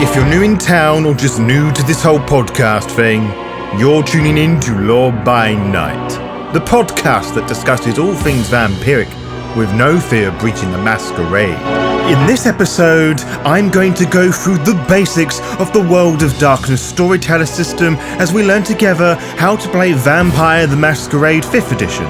If you're new in town or just new to this whole podcast thing, you're tuning in to Lore by Night, the podcast that discusses all things vampiric with no fear of breaching the masquerade. In this episode, I'm going to go through the basics of the World of Darkness Storyteller system as we learn together how to play Vampire the Masquerade 5th Edition.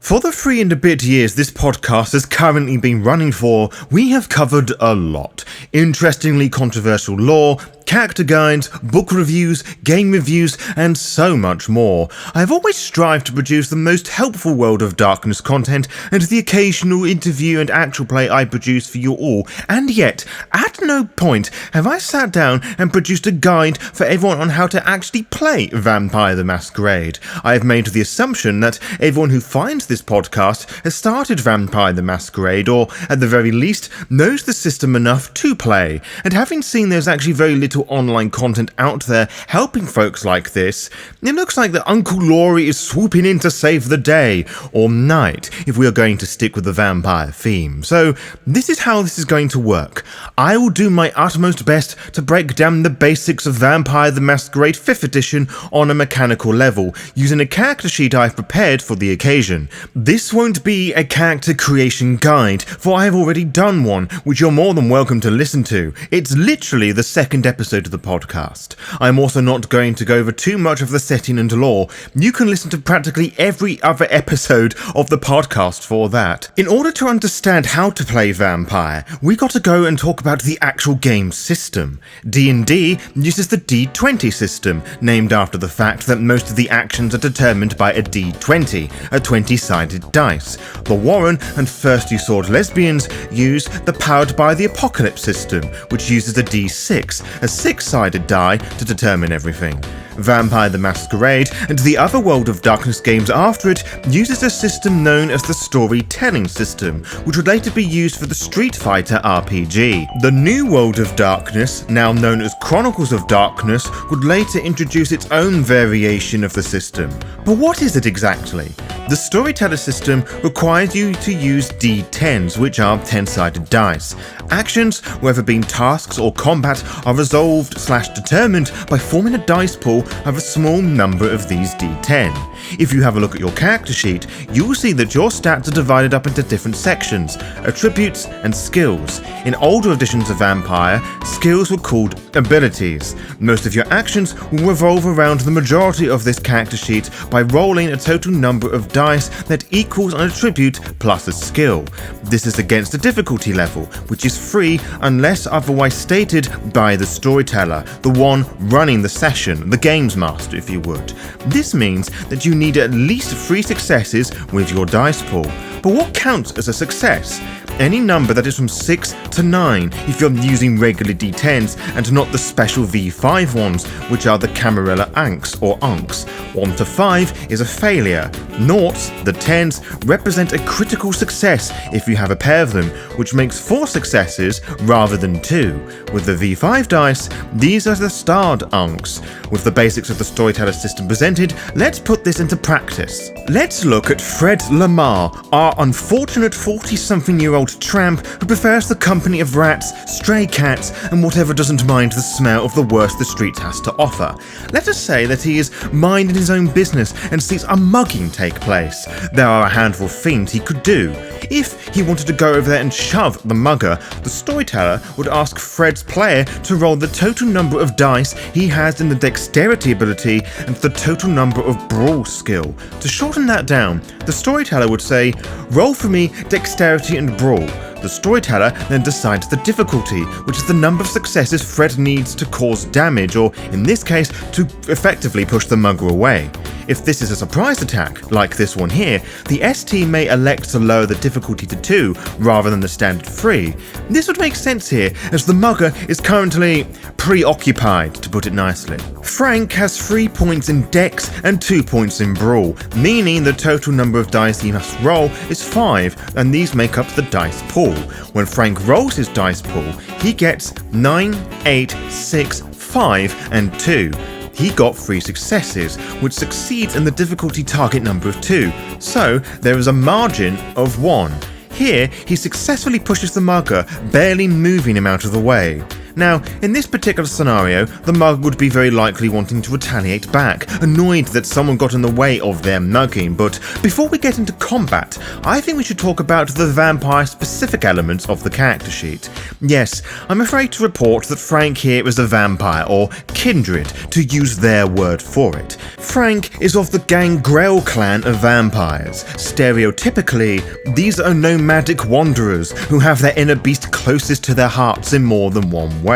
For the 3 and a bit years this podcast has currently been running for, we have covered a lot. Interestingly controversial lore, character guides, book reviews, game reviews, and so much more. I have always strived to produce the most helpful World of Darkness content, and the occasional interview and actual play I produce for you all, and yet, at no point have I sat down and produced a guide for everyone on how to actually play Vampire the Masquerade. I have made the assumption that everyone who finds this podcast has started Vampire the Masquerade, or at the very least, knows the system enough to play, and having seen there's actually very little online content out there helping folks like this, it looks like that Uncle Laurie is swooping in to save the day, or night, if we are going to stick with the vampire theme. So, this is how this is going to work. I will do my utmost best to break down the basics of Vampire the Masquerade 5th Edition on a mechanical level, using a character sheet I've prepared for the occasion. This won't be a character creation guide, for I have already done one, which you're more than welcome to listen to. It's literally the second episode of the podcast. I'm also not going to go over too much of the setting and lore. You can listen to practically every other episode of the podcast for that. In order to understand how to play Vampire, we got to go and talk about the actual game system. D&D uses the D20 system, named after the fact that most of the actions are determined by a D20, a 20-sided dice. The Warren and Thirsty Sword Lesbians use the Powered by the Apocalypse system, which uses a D6, a 6-sided die to determine everything. Vampire the Masquerade and the other World of Darkness games after it uses a system known as the Storytelling system, which would later be used for the Street Fighter RPG. The new World of Darkness, now known as Chronicles of Darkness, would later introduce its own variation of the system. But what is it exactly? The Storyteller system requires you to use D10s, which are 10-sided dice. Actions, whether being tasks or combat, are resolved/determined by forming a dice pool of a small number of these D10. If you have a look at your character sheet, you will see that your stats are divided up into different sections, attributes and skills. In older editions of Vampire, skills were called abilities. Most of your actions will revolve around the majority of this character sheet by rolling a total number of dice that equals an attribute plus a skill. This is against a difficulty level, which is free unless otherwise stated by the storyteller, the one running the session, the games master if you would. This means that you need at least 3 successes with your dice pool. But what counts as a success? Any number that is from 6 to 9 if you're using regular D10s and not the special V5 ones, which are the Camarilla Anks or Unks. 1 to 5 is a failure. Noughts, the 10s, represent a critical success if you have a pair of them, which makes 4 successes rather than 2. With the V5 dice, these are the starred Unks. With the basics of the Storyteller system presented, let's put this into practice. Let's look at Fred Lamar, our unfortunate 40-something-year-old tramp who prefers the company of rats, stray cats, and whatever doesn't mind the smell of the worst the street has to offer. Let us say that he is minding his own business and sees a mugging take place. There are a handful of things he could do. If he wanted to go over there and shove the mugger, the storyteller would ask Fred's player to roll the total number of dice he has in the dexterity ability and the total number of brawl skill. To shorten that down, the storyteller would say, "Roll for me dexterity and brawl." The storyteller then decides the difficulty, which is the number of successes Fred needs to cause damage, or in this case, to effectively push the mugger away. If this is a surprise attack, like this one here, the ST may elect to lower the difficulty to 2 rather than the standard 3. This would make sense here, as the mugger is currently preoccupied, to put it nicely. Frank has 3 points in Dex and 2 points in Brawl, meaning the total number of dice he must roll is 5, and these make up the dice pool. When Frank rolls his dice pool, he gets 9, 8, 6, 5, and 2. he got 3 successes, which succeeds in the difficulty target number of 2, so there is a margin of 1. Here, he successfully pushes the mugger, barely moving him out of the way. Now, in this particular scenario, the mug would be very likely wanting to retaliate back, annoyed that someone got in the way of their mugging, but before we get into combat, I think we should talk about the vampire-specific elements of the character sheet. Yes, I'm afraid to report that Frank here is a vampire, or kindred, to use their word for it. Frank is of the Gangrel clan of vampires. Stereotypically, these are nomadic wanderers who have their inner beast closest to their hearts in more than one way.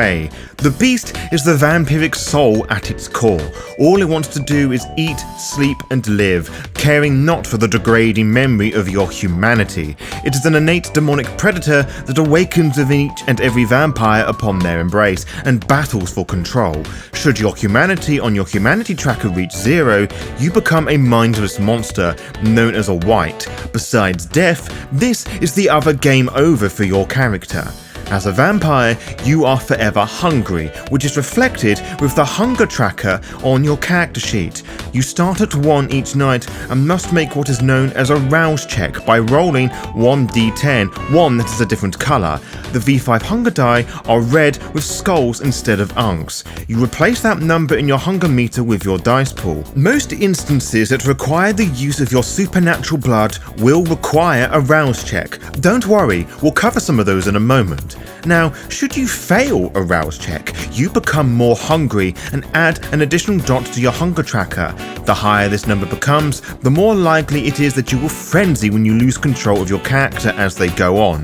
The beast is the vampiric soul at its core. All it wants to do is eat, sleep, and live, caring not for the degrading memory of your humanity. It is an innate demonic predator that awakens within each and every vampire upon their embrace, and battles for control. Should your humanity on your humanity tracker reach 0, you become a mindless monster, known as a wight. Besides death, this is the other game over for your character. As a vampire, you are forever hungry, which is reflected with the hunger tracker on your character sheet. You start at 1 each night and must make what is known as a rouse check by rolling 1d10, one that is a different colour. The V5 hunger die are red with skulls instead of unks. You replace that number in your hunger meter with your dice pool. Most instances that require the use of your supernatural blood will require a rouse check. Don't worry, we'll cover some of those in a moment. Now, should you fail a rouse check, you become more hungry and add an additional dot to your hunger tracker. The higher this number becomes, the more likely it is that you will frenzy when you lose control of your character as they go on.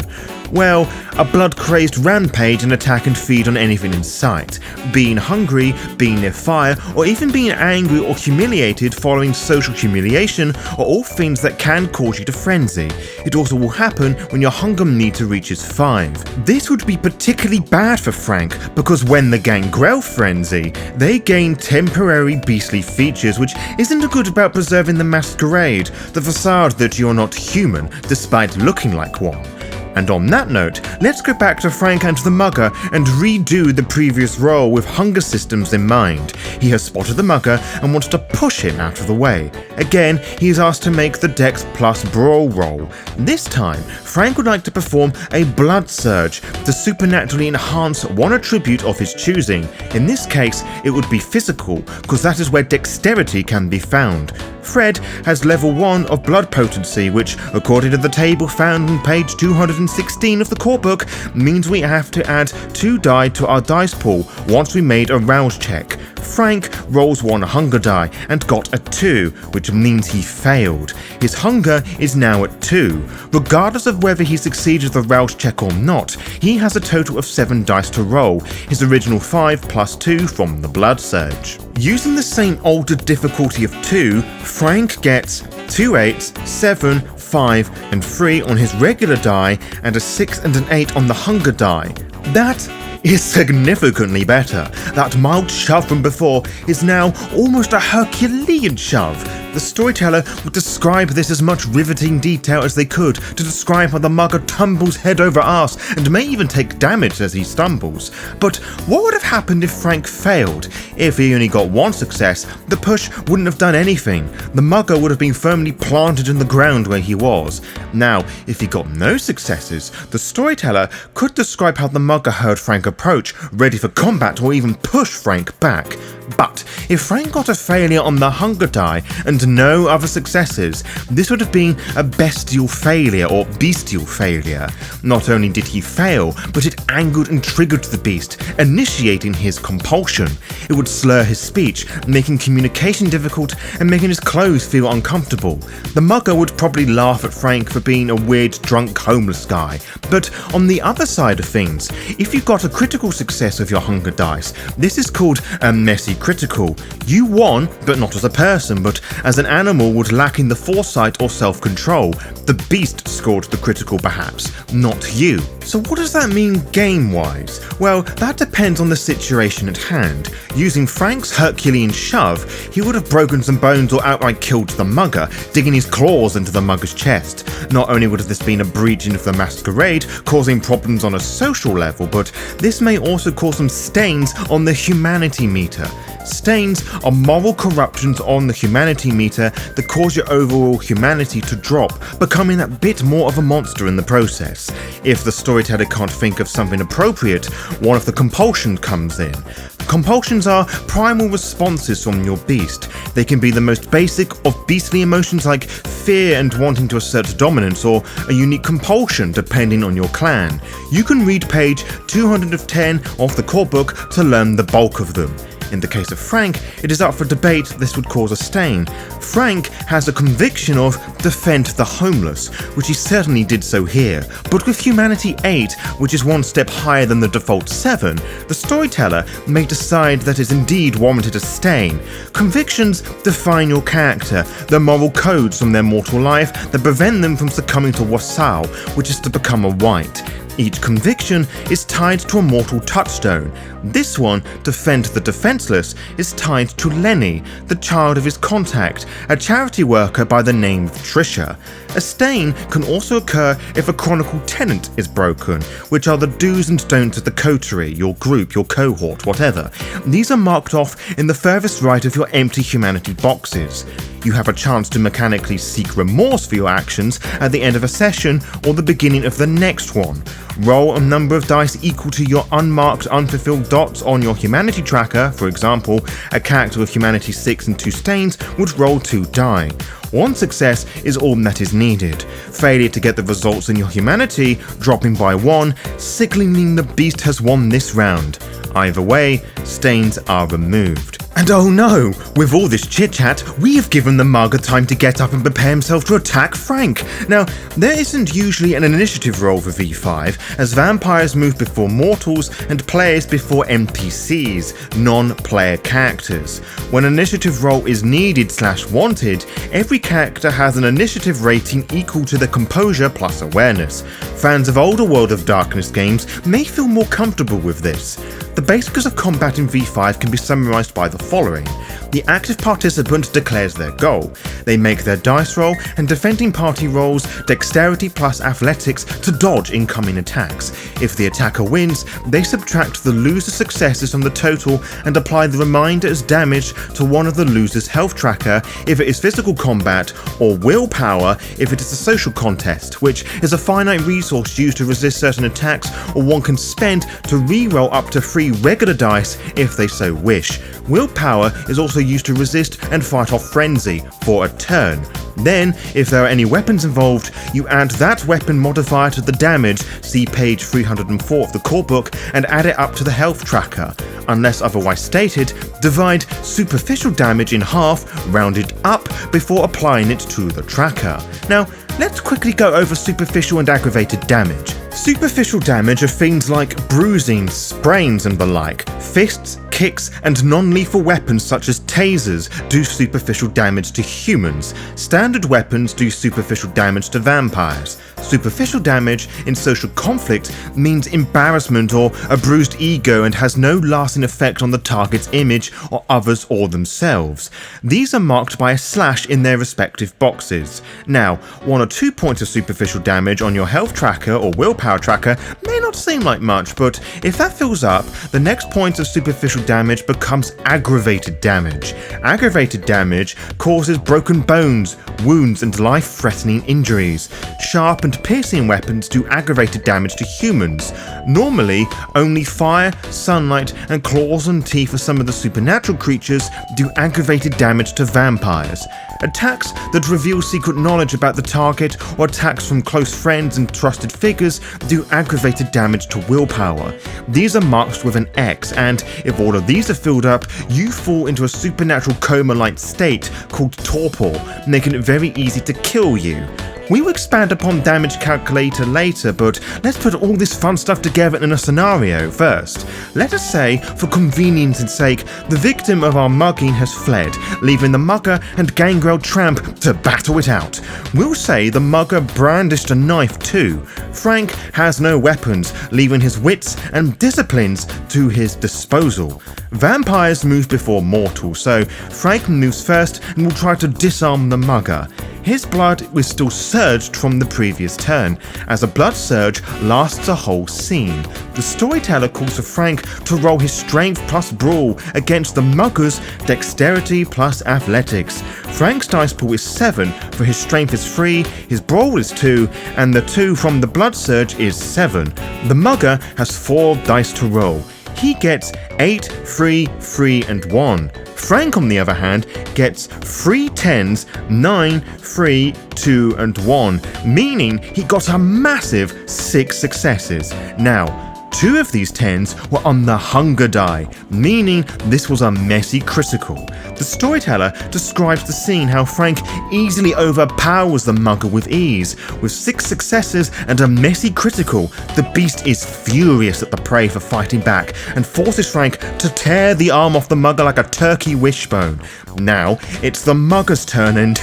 Well, a blood-crazed rampage and attack and feed on anything in sight. Being hungry, being near fire, or even being angry or humiliated following social humiliation are all things that can cause you to frenzy. It also will happen when your hunger meter reaches 5. This would be particularly bad for Frank, because when the Gangrel frenzy, they gain temporary beastly features, which isn't good about preserving the masquerade, the facade that you're not human, despite looking like one. And on that note, let's go back to Frank and the mugger and redo the previous roll with hunger systems in mind. He has spotted the mugger and wants to push him out of the way. Again, he is asked to make the Dex plus Brawl roll. This time, Frank would like to perform a Blood Surge to supernaturally enhance one attribute of his choosing. In this case, it would be physical, because that is where dexterity can be found. Fred has level 1 of blood potency, which, according to the table found on page 216 of the core book, means we have to add 2 die to our dice pool once we made a rouse check. Frank rolls 1 hunger die and got a 2, which means he failed. His hunger is now at 2. Regardless of whether he succeeded the rouse check or not, he has a total of 7 dice to roll, his original 5 plus 2 from the Blood Surge. Using the same altered difficulty of 2, Frank gets 2 8s, 7, 5, and 3 on his regular die, and a 6 and an 8 on the hunger die. That is significantly better. That mild shove from before is now almost a Herculean shove. The storyteller would describe this as much riveting detail as they could to describe how the mugger tumbles head over arse and may even take damage as he stumbles. But what would have happened if Frank failed? If he only got 1 success, the push wouldn't have done anything. The mugger would have been firmly planted in the ground where he was. Now, if he got no successes, the storyteller could describe how the mugger heard Frank approach, ready for combat or even push Frank back. But if Frank got a failure on the hunger die and no other successes, this would have been a bestial failure or bestial failure. Not only did he fail, but it angered and triggered the beast, initiating his compulsion. It would slur his speech, making communication difficult and making his clothes feel uncomfortable. The mugger would probably laugh at Frank for being a weird, drunk, homeless guy. But on the other side of things, if you got a critical success with your hunger dice, this is called a messy critical. You won, but not as a person, but as an animal would lacking the foresight or self-control. The beast scored the critical perhaps, not you. So what does that mean game-wise? Well, that depends on the situation at hand. Using Frank's Herculean shove, he would have broken some bones or outright killed the mugger, digging his claws into the mugger's chest. Not only would have this been a breach into the masquerade, causing problems on a social level, but this may also cause some stains on the humanity meter. Stains are moral corruptions on the humanity meter that cause your overall humanity to drop, becoming that bit more of a monster in the process. If the storyteller can't think of something appropriate, one of the compulsions comes in. Compulsions are primal responses from your beast. They can be the most basic of beastly emotions like fear and wanting to assert dominance, or a unique compulsion depending on your clan. You can read page 210 of the core book to learn the bulk of them. In the case of Frank, it is up for debate this would cause a stain. Frank has a conviction of defend the homeless, which he certainly did so here, but with Humanity 8, which is one step higher than the default 7, the storyteller may decide that is indeed warranted a stain. Convictions define your character, the moral codes from their mortal life that prevent them from succumbing to wassail, which is to become a wight. Each conviction is tied to a mortal touchstone. This one, Defend the Defenseless, is tied to Lenny, the child of his contact, a charity worker by the name of Trisha. A stain can also occur if a chronicle tenant is broken, which are the do's and don'ts of the coterie, your group, your cohort, whatever. These are marked off in the furthest right of your empty humanity boxes. You have a chance to mechanically seek remorse for your actions at the end of a session or the beginning of the next one. Roll a number of dice equal to your unmarked, unfulfilled dots on your humanity tracker. For example, a character with humanity 6 and 2 stains would roll 2 die. One success is all that is needed. Failure to get the results in your humanity, dropping by 1, signaling the beast has won this round. Either way, stains are removed. And oh no, with all this chit-chat, we have given the Mugger time to get up and prepare himself to attack Frank. Now, there isn't usually an initiative roll for V5, as vampires move before mortals and players before NPCs, non-player characters. When an initiative roll is needed/wanted, every character has an initiative rating equal to the composure plus awareness. Fans of older World of Darkness games may feel more comfortable with this. The basics of combat in V5 can be summarised by the following. The active participant declares their goal. They make their dice roll, and defending party rolls dexterity plus athletics to dodge incoming attacks. If the attacker wins, they subtract the loser's successes from the total and apply the remainder as damage to one of the loser's health tracker if it is physical combat, or willpower if it is a social contest, which is a finite resource used to resist certain attacks, or one can spend to re-roll up to 3 regular dice if they so wish. Willpower is also used to resist and fight off frenzy for a turn. Then, if there are any weapons involved, you add that weapon modifier to the damage, see page 304 of the core book, and add it up to the health tracker. Unless otherwise stated, divide superficial damage in half, rounded up, before applying it to the tracker. Now, let's quickly go over superficial and aggravated damage. Superficial damage are things like bruising, sprains and the like. Fists, kicks and non-lethal weapons such as tasers do superficial damage to humans. Standard weapons do superficial damage to vampires. Superficial damage in social conflict means embarrassment or a bruised ego and has no lasting effect on the target's image or others or themselves. These are marked by a slash in their respective boxes. Now, 1 or 2 points of superficial damage on your health tracker or willpower tracker may not seem like much, but if that fills up, the next point of superficial damage becomes aggravated damage. Aggravated damage causes broken bones, wounds and life-threatening injuries. Sharp and piercing weapons do aggravated damage to humans. Normally, only fire, sunlight and claws and teeth of some of the supernatural creatures do aggravated damage to vampires. Attacks that reveal secret knowledge about the target or attacks from close friends and trusted figures do aggravated damage to willpower. These are marked with an X, and if all of these are filled up, you fall into a supernatural coma-like state called torpor, making it very easy to kill you. We will expand upon damage calculator later, but let's put all this fun stuff together in a scenario first. Let us say, for convenience's sake, the victim of our mugging has fled, leaving the mugger and gangrel tramp to battle it out. We'll say the mugger brandished a knife too. Frank has no weapons, leaving his wits and disciplines to his disposal. Vampires move before mortals, so Frank moves first and will try to disarm the mugger. his blood was still surged from the previous turn, as a blood surge lasts a whole scene. The storyteller calls for Frank to roll his strength plus brawl against the mugger's dexterity plus athletics. Frank's dice pool is 7, for his strength is 3, his brawl is 2, and the 2 from the blood surge is 7. The mugger has 4 dice to roll. He gets 8, 3, 3, and 1. Frank, on the other hand, gets 3 10s, 9, 3, 2, and 1, meaning he got a massive 6 successes. Now, 2 of these 10s were on the hunger die, meaning this was a messy critical. The storyteller describes the scene how Frank easily overpowers the mugger with ease. With 6 successes and a messy critical, the beast is furious at the prey for fighting back and forces Frank to tear the arm off the mugger like a turkey wishbone. Now, it's the mugger's turn and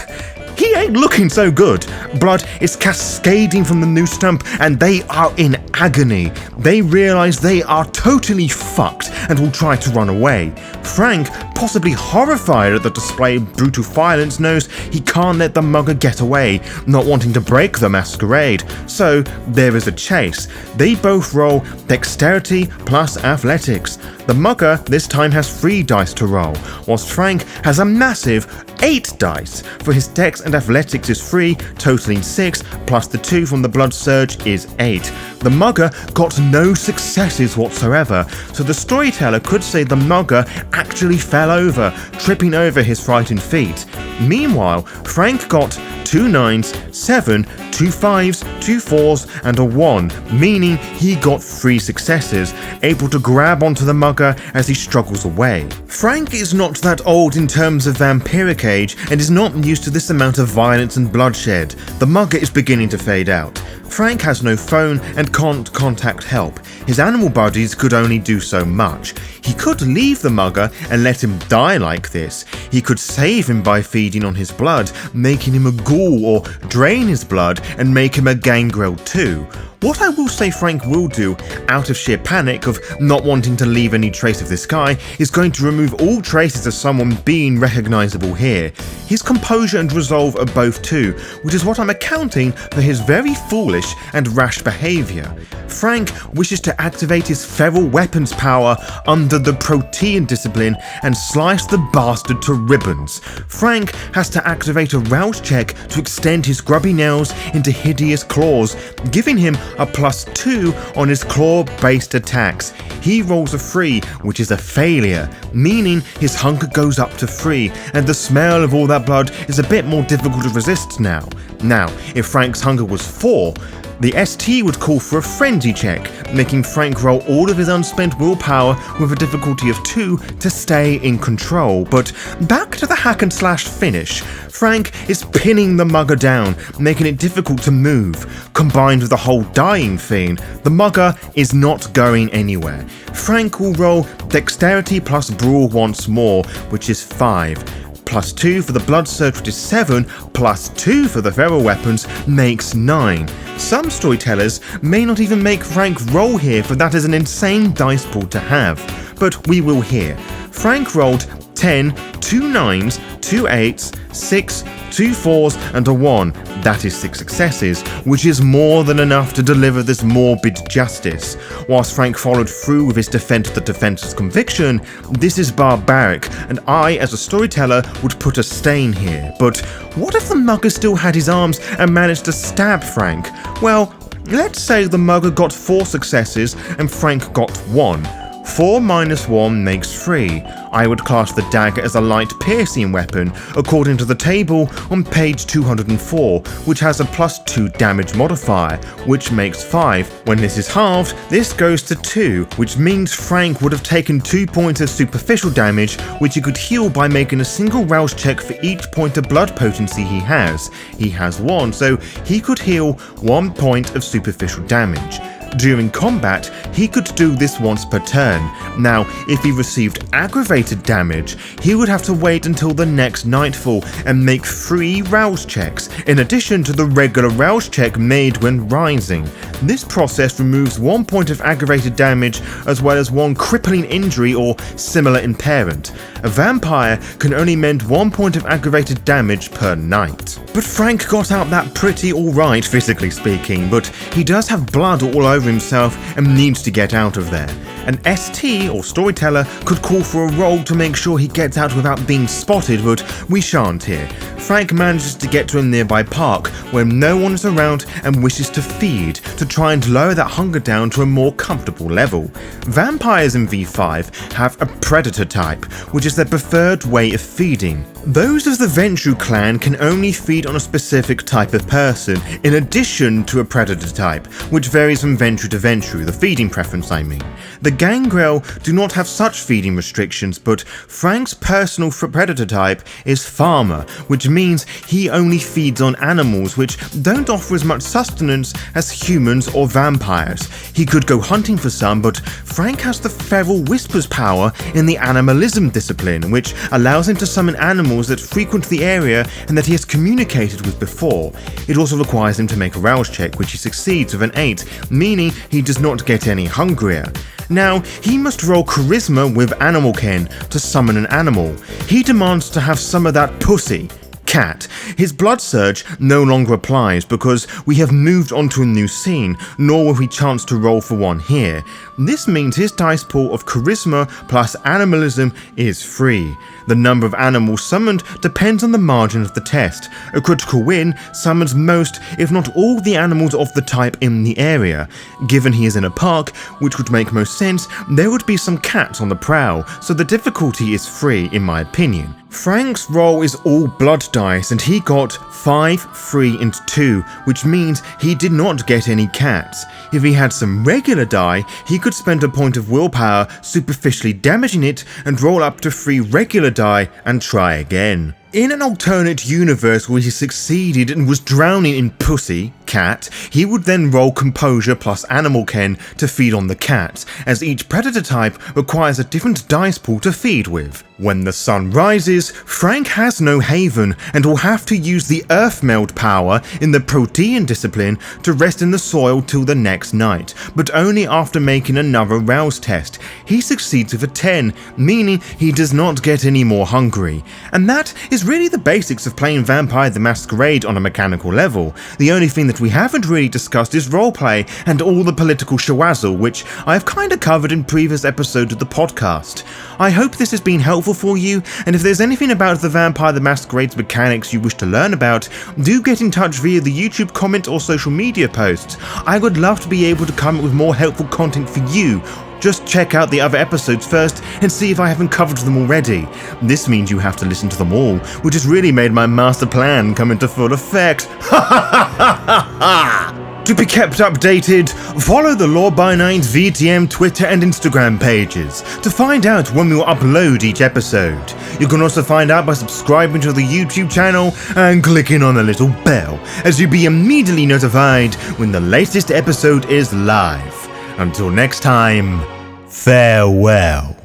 he ain't looking so good. Blood is cascading from the new stump and they are in agony. They realise they are totally fucked and will try to run away. Frank, possibly horrified at the display of brutal violence, knows he can't let the mugger get away, not wanting to break the masquerade. So there is a chase. They both roll dexterity plus athletics. The mugger this time has 3 dice to roll, whilst Frank has a massive 8 dice, for his dex and athletics is 3, totaling 6, plus the 2 from the blood surge is 8. The mugger got no successes whatsoever, so the storyteller could say the mugger actually fell over, tripping over his frightened feet. Meanwhile, Frank got 2 9s, 7, 2 5s, 2 4s, and a 1, meaning he got 3 successes, able to grab onto the mugger as he struggles away. Frank is not that old in terms of vampiric age and is not used to this amount of violence and bloodshed. The mugger is beginning to fade out. Frank has no phone and can't contact help. His animal buddies could only do so much. He could leave the mugger and let him die like this. He could save him by feeding on his blood, making him a ghoul, or drain his blood and make him a gangrel too. What I will say Frank will do, out of sheer panic of not wanting to leave any trace of this guy, is going to remove all traces of someone being recognisable here. His composure and resolve are both 2, which is what I'm accounting for his very foolish and rash behaviour. Frank wishes to activate his feral weapons power under the Protean discipline and slice the bastard to ribbons. Frank has to activate a rouse check to extend his grubby nails into hideous claws, giving him a +2 on his claw-based attacks. He rolls a 3, which is a failure, meaning his hunger goes up to 3, and the smell of all that blood is a bit more difficult to resist now. Now, if Frank's hunger was 4, the ST would call for a frenzy check, making Frank roll all of his unspent willpower with a difficulty of 2 to stay in control. But back to the hack and slash finish. Frank is pinning the mugger down, making it difficult to move. Combined with the whole dying thing, the mugger is not going anywhere. Frank will roll dexterity plus brawl once more, which is 5. +2 for the blood surge, which is 7, +2 for the feral weapons makes 9. Some storytellers may not even make Frank roll here, for that is an insane dice pool to have. But we will hear. Frank rolled 10, 2 9s, 2 8s, 6, 2 4s, and a 1. That is 6 successes, which is more than enough to deliver this morbid justice. Whilst Frank followed through with his defense of the defenseless conviction, this is barbaric, and I, as a storyteller, would put a stain here. But what if the mugger still had his arms and managed to stab Frank? Well, let's say the mugger got 4 successes and Frank got 1. 4 minus 1 makes 3. I would class the dagger as a light piercing weapon, according to the table on page 204, which has a +2 damage modifier, which makes 5. When this is halved, this goes to 2, which means Frank would have taken 2 points of superficial damage, which he could heal by making a single rouse check for each point of blood potency he has. He has 1, so he could heal 1 point of superficial damage. During combat, he could do this once per turn. Now, if he received aggravated damage, he would have to wait until the next nightfall and make 3 rouse checks, in addition to the regular rouse check made when rising. This process removes 1 point of aggravated damage as well as 1 crippling injury or similar impairment. A vampire can only mend 1 point of aggravated damage per night. But Frank got out that pretty alright, physically speaking, but he does have blood all over himself and needs to get out of there. An ST, or storyteller, could call for a roll to make sure he gets out without being spotted, but we shan't here. Frank manages to get to a nearby park where no one is around and wishes to feed to try and lower that hunger down to a more comfortable level. Vampires in V5 have a predator type, which is their preferred way of feeding. Those of the Ventrue clan can only feed on a specific type of person, in addition to a predator type, which varies from Ventrue to Ventrue, the feeding preference I mean. The Gangrel do not have such feeding restrictions, but Frank's personal predator type is Farmer, which means he only feeds on animals which don't offer as much sustenance as humans or vampires. He could go hunting for some, but Frank has the Feral Whispers power in the Animalism discipline, which allows him to summon animals that frequent the area and that he has communicated with before. It also requires him to make a rouse check, which he succeeds with an 8, meaning he does not get any hungrier. Now, he must roll Charisma with Animal Ken to summon an animal. He demands to have some of that pussy. Cat. His blood surge no longer applies because we have moved on to a new scene, nor will he chance to roll for one here. This means his dice pool of Charisma plus Animalism is free. The number of animals summoned depends on the margin of the test. A critical win summons most, if not all, the animals of the type in the area. Given he is in a park, which would make most sense, there would be some cats on the prowl, so the difficulty is free in my opinion. Frank's roll is all blood dice and he got 5, 3 and 2, which means he did not get any cats. If he had some regular die, he could spend a point of willpower superficially damaging it and roll up to 3 regular die and try again. In an alternate universe where he succeeded and was drowning in pussy, cat, he would then roll Composure plus Animal Ken to feed on the cat, as each predator type requires a different dice pool to feed with. When the sun rises, Frank has no haven and will have to use the Earth Meld power in the Protean discipline to rest in the soil till the next night, but only after making another rouse test. He succeeds with a 10, meaning he does not get any more hungry. And that is really the basics of playing Vampire the Masquerade on a mechanical level. The only thing that we haven't really discussed is roleplay and all the political shawazzle, which I've kinda covered in previous episodes of the podcast. I hope this has been helpful for you, and if there's anything about the Vampire the Masquerade's mechanics you wish to learn about, do get in touch via the YouTube comment or social media posts. I would love to be able to come up with more helpful content for you. Just check out the other episodes first and see if I haven't covered them already. This means you have to listen to them all, which has really made my master plan come into full effect. To be kept updated, follow the Law by Nine's VTM, Twitter and Instagram pages to find out when we will upload each episode. You can also find out by subscribing to the YouTube channel and clicking on the little bell, as you'll be immediately notified when the latest episode is live. Until next time, farewell.